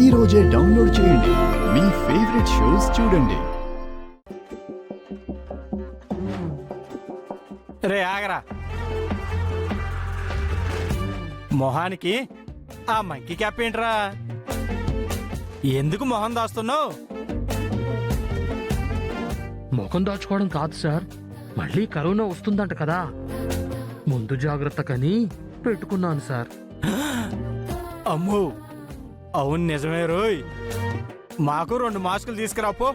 ఈ రోజే డౌన్లోడ్ చేయండి. మీ ఫేవరెట్ షోస్ చూడండి. రే ఆగరా, మొహానికి ఆ మంకీ క్యాప్ ఏంట్రా? ఎందుకు మొహం దాస్తున్నావు? ముఖం దాచుకోవడం కాదు సార్, మళ్ళీ కరోనా వస్తుందంట కదా, ముందు జాగ్రత్త కని పెట్టుకున్నాను సార్. అమ్మో, అవును నిజమే రోయ్. మాకు 2 మాస్కులు తీసుకురాపో.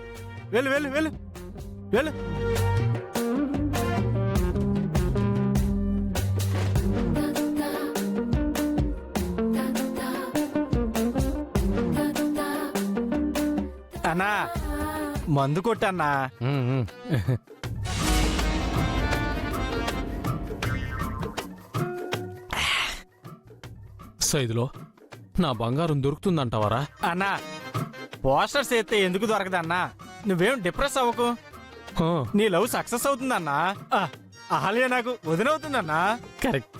వెళ్ళు వెళ్ళు వెళ్ళు వెళ్ళు. అన్నా మందు కొట్టన్నా. సైదులో నా బంగారం దొరుకుతుందంటావరా? అన్నా పోస్టర్స్ అయితే ఎందుకు దొరకదన్నా? నువ్వేం డిప్రెస్ అవ్వకు, నీ లవ్ సక్సెస్ అవుతుందన్నా. అహల్య నాకు వదినవుతుందన్నా. కరెక్ట్.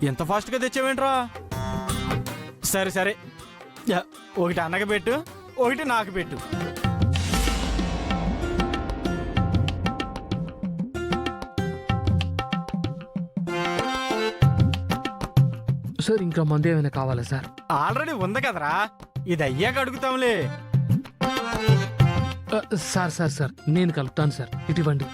ఎంత ఫాస్ట్ గా తెచ్చావేంట్రా? సరే సరే, ఒకటి అన్నకి పెట్టు, ఒకటి నాకు పెట్టు. సార్ ఇంకా మందు ఏమైనా కావాలా సార్? ఆల్రెడీ ఉంది కదరా, ఇది అయ్యాక అడుగుతాంలే. సార్ సార్ సార్ నేను కలుపుతాను సార్, ఇటువంటి.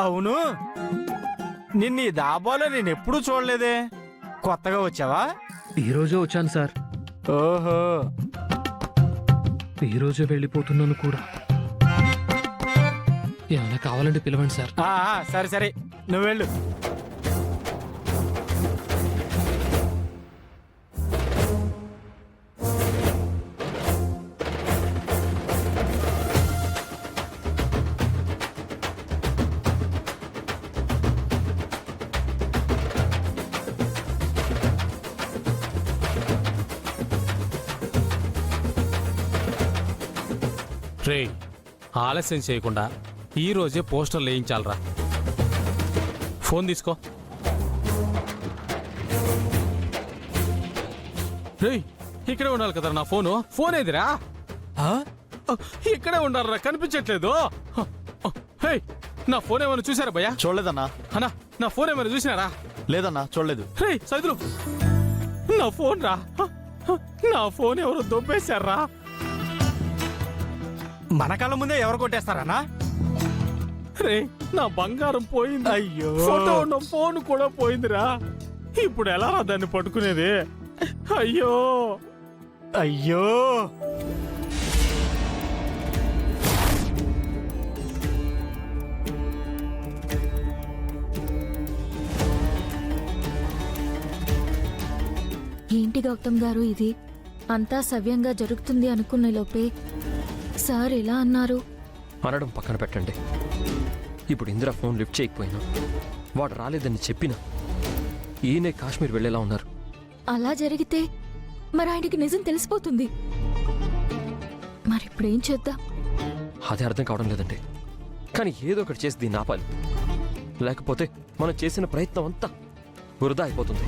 అవును, నిన్న ఈ దాబాలో నేను ఎప్పుడూ చూడలేదే. కొత్తగా వచ్చావా? ఈ రోజే వచ్చాను సార్. ఓహో, ఈ రోజే వెళ్ళిపోతున్నాను కూడా. ఏమైనా కావాలంటే పిలవండి సార్. సరే సరే, నువ్వు వెళ్ళు. రే, ఆలస్యం చేయకుండా ఈ రోజే పోస్టర్లు వేయించాలరా. ఫోన్ తీసుకో. రే, ఇక్కడే ఉండాలి కదరా నా ఫోను. ఫోన్ ఏదిరా? ఇక్కడే ఉండాలరా, కనిపించట్లేదు. హే, నా ఫోన్ ఏమైనా చూసారా భయ్యా? చూడలేదన్నా. అన్నా, నా ఫోన్ ఏమైనా చూసినారా? లేదన్నా, చూడలేదు. రే సైదులు, నా ఫోన్ రా, నా ఫోన్ ఎవరు దొబ్బేశారా? మన కళ్ళ ముందే ఎవరు కొట్టేస్తారన్నా? రే, నా బంగారం పోయింది. అయ్యో, ఫోటో ఉన్న ఫోన్ కూడా పోయిందిరా. ఇప్పుడు ఎలా దాన్ని పట్టుకునేది? అయ్యో అయ్యో. ఏంటి గౌతమ్ గారు ఇది? అంతా సవ్యంగా జరుగుతుంది అనుకునే లోపే సార్ ఎలా అన్నారు? అనడం పక్కన పెట్టండి. ఇప్పుడు ఇందిరా ఫోన్ లిఫ్ట్ చేయకపోయినా, వాడు రాలేదని చెప్పినా ఈయనే కాశ్మీర్ వెళ్ళేలా ఉన్నారు. అలా జరిగితే మరి ఆయనకి నిజం తెలిసిపోతుంది. మరి ఇప్పుడు ఏం చేద్దాం? అదే అర్థం కావడం లేదండి. కానీ ఏదో ఒకటి చేసి దీన్ని ఆపాలి, లేకపోతే మనం చేసిన ప్రయత్నం అంతా వృధా అయిపోతుంది.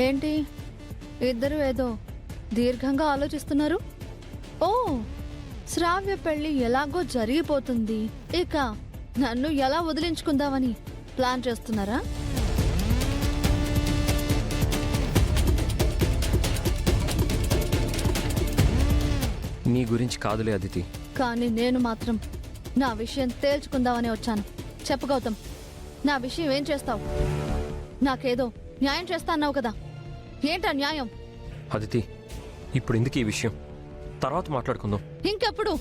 ఏంటి ఇద్దరు ఏదో దీర్ఘంగా ఆలోచిస్తున్నారు? ఓ, శ్రావ్య పెళ్లి ఎలాగో జరిగిపోతుంది, ఇక నన్ను ఎలా వదిలించుకుందామని ప్లాన్ చేస్తున్నారా? మీ గురించి కాదులే అదితి. కానీ నేను మాత్రం నా విషయం తేల్చుకుందామని వచ్చాను. చెప్పు గౌతమ్, నా విషయం ఏం చేస్తావు? నాకేదో న్యాయం చేస్తా అన్నావు కదా, ఏంటా న్యాయం? అదితి, ఇప్పుడు ఎందుకు ఈ విషయం? తర్వాత మాట్లాడుకుందాం. ఇంకెప్పుడు?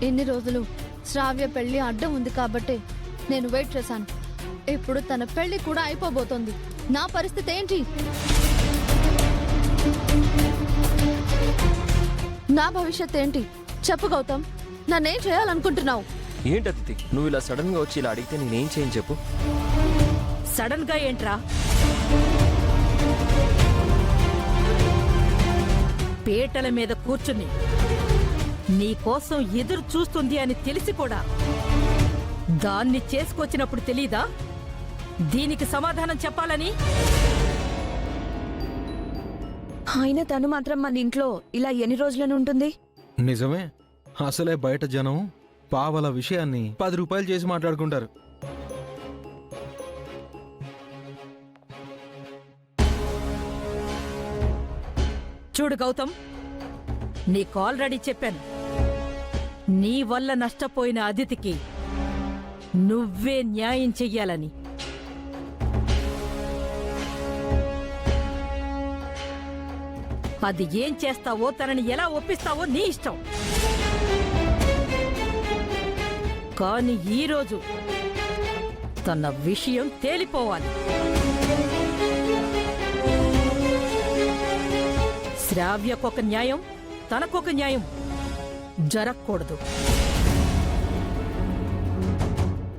ఎన్ని రోజులు శ్రావ్య పెళ్లి అడ్డం ఉంది కాబట్టి నేను వెయిట్ చేశాను. ఇప్పుడు తన పెళ్లి కూడా అయిపోబోతోంది. నా పరిస్థితి ఏంటి? నా భవిష్యత్ ఏంటి చెప్పు గౌతమ్. నన్నేం చేయాలనుకుంటున్నావు? ఏంటి అదితి, నువ్వు ఇలా సడన్ గా వచ్చి ఇలా అడిగితే నేనేం చేయని చెప్పు. సడన్ గా ఏంట్రా? పీటల మీద కూర్చుని నీకోసం ఎదురు చూస్తుంది అని తెలిసి కూడా దాన్ని చేసుకొచ్చినప్పుడు తెలీదా దీనికి సమాధానం చెప్పాలని? అయినా తను మాత్రం మన ఇంట్లో ఇలా ఎన్ని రోజులను ఉంటుంది? నిజమే, అసలే బయట జనం పావల విషయాన్ని 10 రూపాయలు చేసి మాట్లాడుకుంటారు. చూడు గౌతమ్, నీకు ఆల్రెడీ చెప్పాను, నీ వల్ల నష్టపోయిన అదితికి నువ్వే న్యాయం చెయ్యాలని. అది ఏం చేస్తావో, తనని ఎలా ఒప్పిస్తావో నీ ఇష్టం. కానీ ఈరోజు తన విషయం తేలిపోవాలి. శ్రావ్యకొక న్యాయం, తనకొక న్యాయం జరగకూడదు.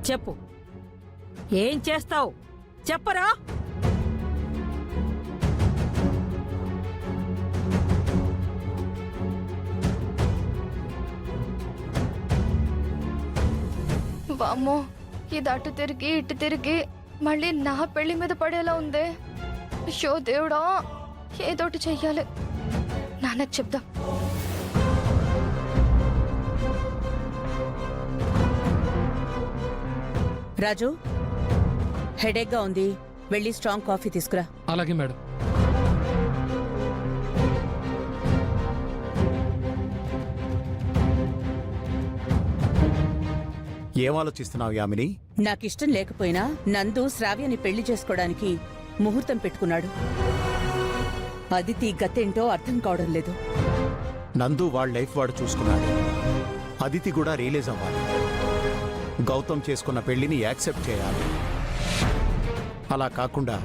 చెప్పు, ఏం చేస్తావు చెప్పరా? వామ్మో, ఇది అటు తిరిగి ఇటు తిరిగి మళ్ళీ నా పెళ్లి మీద పడేలా ఉందే. షో దేవుడా, ఏదోటి చెయ్యాలి. నాన్నకు చెప్దాం. రాజు, హెడేక్ గా ఉంది, వెళ్ళి స్ట్రాంగ్ కాఫీ తీసుకురా. అలాగే మేడం. ఏం ఆలోచిస్తున్నావు యామిని? నాకిష్టం లేకపోయినా నందు శ్రావ్యని పెళ్లి చేసుకోవడానికి ముహూర్తం పెట్టుకున్నాడు. అదితి గతేంటో అర్థం కావడం లేదు. నందు వాళ్ళ లైఫ్ వాడు చూసుకున్నాడు. అదితి కూడా రియలైజ్ అవ్వాలి. గౌతమ్ చేసుకున్న పెళ్లిని యాక్సెప్ట్ చేయాలి. అలా కాకుండా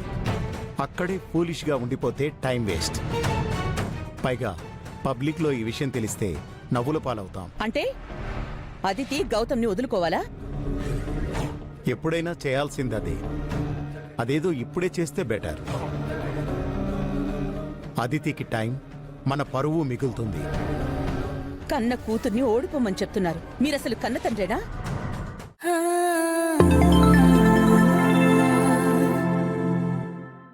అక్కడే ఫూలిష్గా ఉండిపోతే టైం వేస్ట్. పైగా పబ్లిక్లో ఈ విషయం తెలిస్తే నవ్వుల పాలవుతాం. అంటే అదితి గౌతమ్ని వదులుకోవాలా? ఎప్పుడైనా చేయాల్సింది అదే. అదేదో ఇప్పుడే చేస్తే బెటర్. అదితికి టైం, మన పరువు మిగులుతుంది. కన్న కూతుర్ని ఓడిపోమని చెప్తున్నారు. మీరసలు కన్న తండ్రేనా?